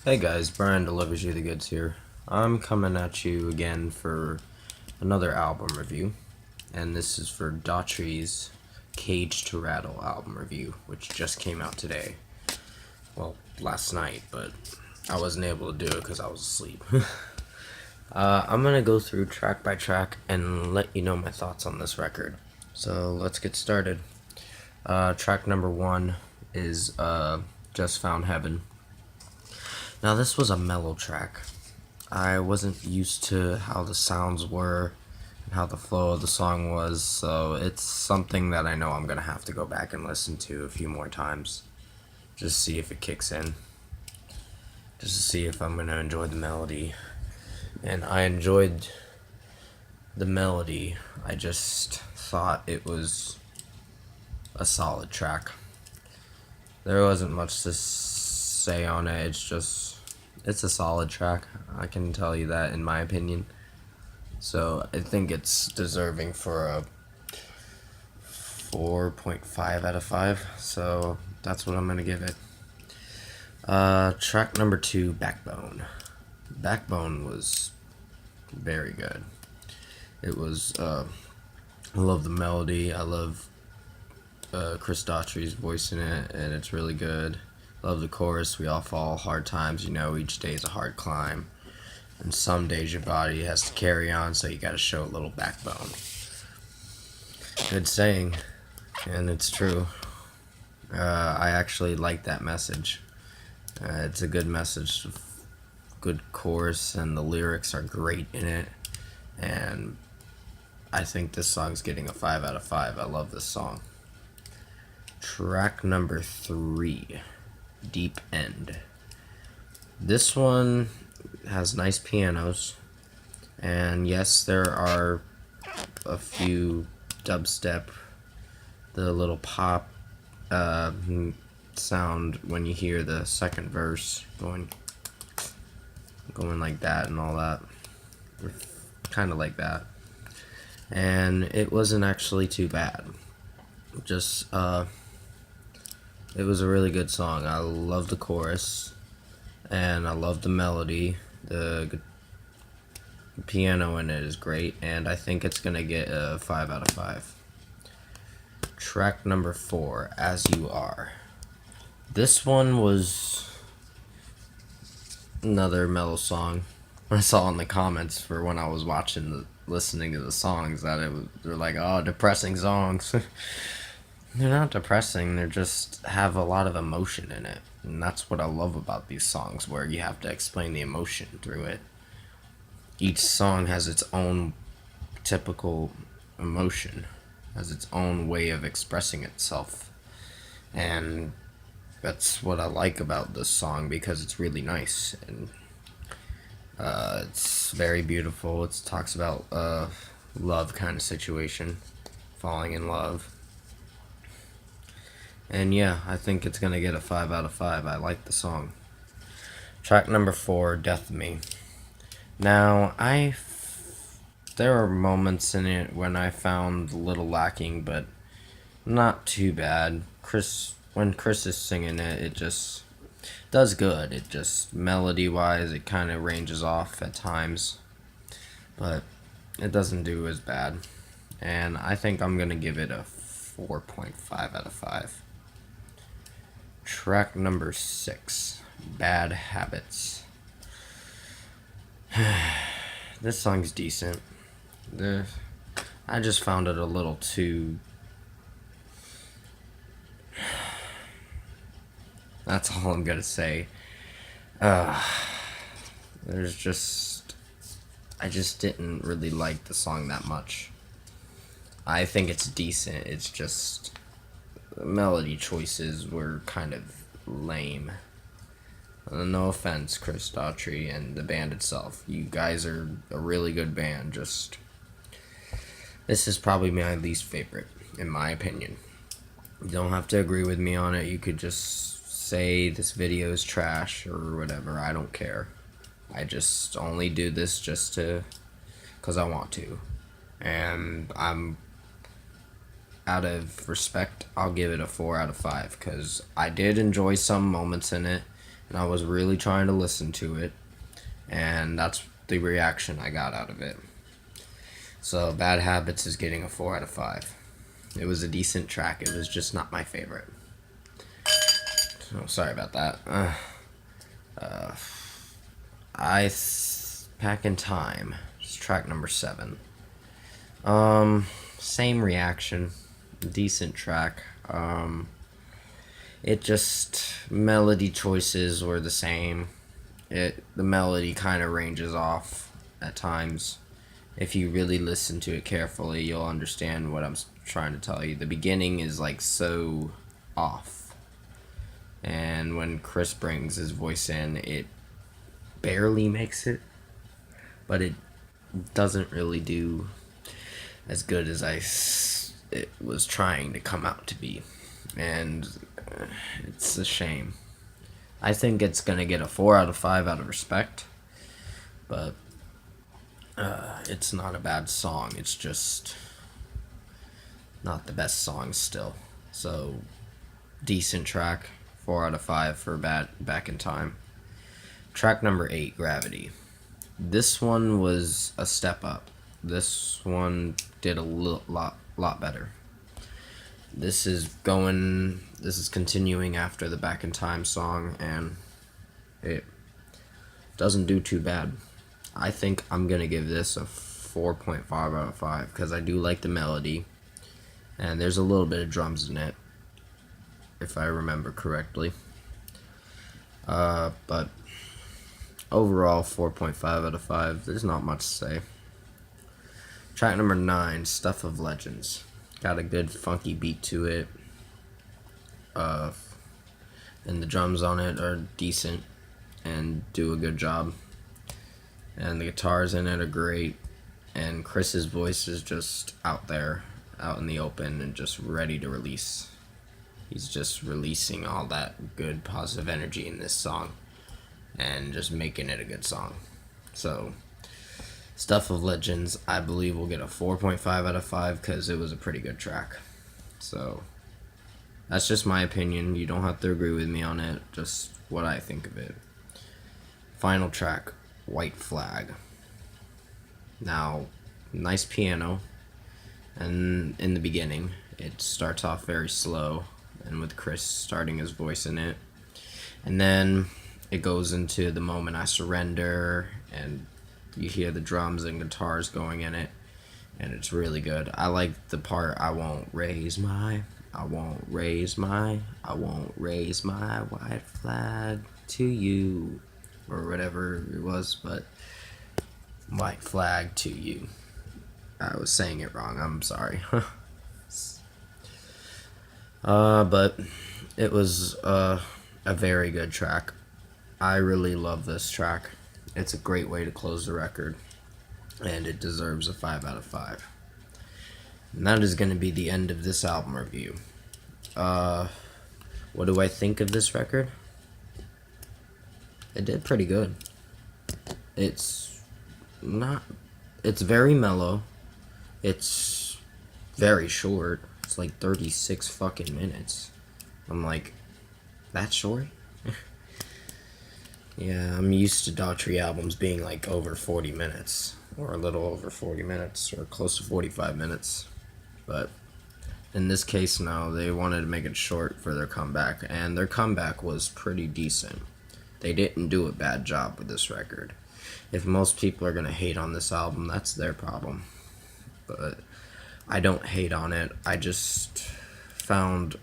Hey guys, Brian delivers you the goods here. I'm coming at you again for another album review, and this is for Daughtry's Cage to Rattle album review, which just came out today. Well, last night, but I wasn't able to do it because I was asleep. I'm gonna go through track by track and let you know my thoughts on this record. So let's get started. Track number 1 is Just Found Heaven. Now, this was a mellow track. I wasn't used to how the sounds were and how the flow of the song was, so it's something that I know I'm gonna have to go back and listen to a few more times. Just to see if it kicks in. Just to see if I'm gonna enjoy the melody. And I enjoyed the melody. I just thought it was a solid track. There wasn't much to say on it. It's a solid track. I can tell you that, in my opinion. So I think it's deserving for a 4.5 out of 5. So that's what I'm gonna give it. Track number 2, Backbone. Backbone was very good. It was I love the melody. I love Chris Daughtry's voice in it, and it's really good. Love the chorus. We all fall hard times, each day is a hard climb, and some days your body has to carry on, so you gotta show a little backbone. Good saying, and it's true. I actually like that message. It's a good message, good chorus, and the lyrics are great in it, and I think this song's getting a 5 out of 5. I love this song. Track number 3, Deep End. This one has nice pianos, and yes, there are a few dubstep, the little pop sound when you hear the second verse going like that and all that, kind of like that, and it wasn't actually too bad. Just it was a really good song. I love the chorus, and I love the melody. The piano in it is great, and I think it's gonna get a 5 out of 5. Track number 4, As You Are. This one was another mellow song. I saw in the comments for when I was listening to the songs that they're like, oh, depressing songs. They're not depressing, they just have a lot of emotion in it. And that's what I love about these songs, where you have to explain the emotion through it. Each song has its own typical emotion, has its own way of expressing itself. And that's what I like about this song, because it's really nice. And it's very beautiful. It talks about love kind of situation, falling in love. And yeah, I think it's gonna get a 5 out of 5. I like the song. Track number 4, Death of Me. Now, there are moments in it when I found a little lacking, but not too bad. When Chris is singing it, it just does good. It just, melody-wise, it kind of ranges off at times, but it doesn't do as bad. And I think I'm gonna give it a 4.5 out of 5. Track number 6, Bad Habits. This song's decent. I just found it a little too... That's all I'm gonna say. I just didn't really like the song that much. I think it's decent, it's just... the melody choices were kind of lame. No offense, Chris Daughtry and the band itself. You guys are a really good band. This is probably my least favorite, in my opinion. You don't have to agree with me on it. You could just say this video is trash or whatever. I don't care. I just only do this just because I want to. And out of respect, I'll give it a 4 out of 5, because I did enjoy some moments in it, and I was really trying to listen to it, and that's the reaction I got out of it. So Bad Habits is getting a 4 out of 5. It was a decent track, it was just not my favorite. So sorry about that. Back in Time, it's track number 7. Same reaction, decent track. It just, melody choices were the same. The melody kind of ranges off at times. If you really listen to it carefully, you'll understand what I'm trying to tell you. The beginning is like so off, and when Chris brings his voice in, it barely makes it, but it doesn't really do as good as it was trying to come out to be, and it's a shame. I think it's gonna get a 4 out of 5 out of respect, but it's not a bad song. It's just not the best song still. So decent track, 4 out of 5 for Back in Time. Track number 8, Gravity. This one was a step up. This one did a lot better. This is continuing after the Back in Time song, and it doesn't do too bad. I think I'm gonna give this a 4.5 out of 5 because I do like the melody, and there's a little bit of drums in it, if I remember correctly. But overall, 4.5 out of 5. There's not much to say. Track number 9, Stuff of Legends. Got a good funky beat to it. And the drums on it are decent and do a good job. And the guitars in it are great. And Chris's voice is just out there, out in the open, and just ready to release. He's just releasing all that good positive energy in this song and just making it a good song. So Stuff of Legends, I believe, will get a 4.5 out of 5 because it was a pretty good track. So that's just my opinion. You don't have to agree with me on it, just what I think of it. Final track, White Flag. Now, nice piano, and in the beginning it starts off very slow, and with Chris starting his voice in it, and then it goes into The Moment I Surrender, and you hear the drums and guitars going in it, and it's really good. I like the part, I won't raise my white flag to you, or whatever it was, but white flag to you. I was saying it wrong, I'm sorry. But it was a very good track. I really love this track. It's a great way to close the record, and it deserves a 5 out of 5. And that is going to be the end of this album review. What do I think of this record? It did pretty good. It's very mellow. It's very short. It's like 36 fucking minutes. I'm like, that's short? Yeah, I'm used to Daughtry albums being like over 40 minutes, or a little over 40 minutes, or close to 45 minutes. But in this case, no, they wanted to make it short for their comeback, and their comeback was pretty decent. They didn't do a bad job with this record. If most people are going to hate on this album, that's their problem. But I don't hate on it. I just found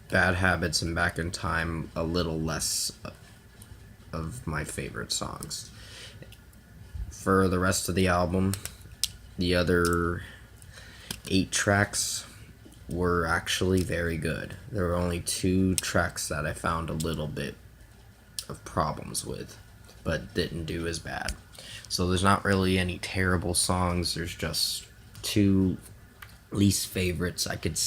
Bad Habits and Back in Time a little less of my favorite songs. For the rest of the album, the other 8 tracks were actually very good. There were only 2 tracks that I found a little bit of problems with, but didn't do as bad. So there's not really any terrible songs. There's just 2 least favorites, I could say.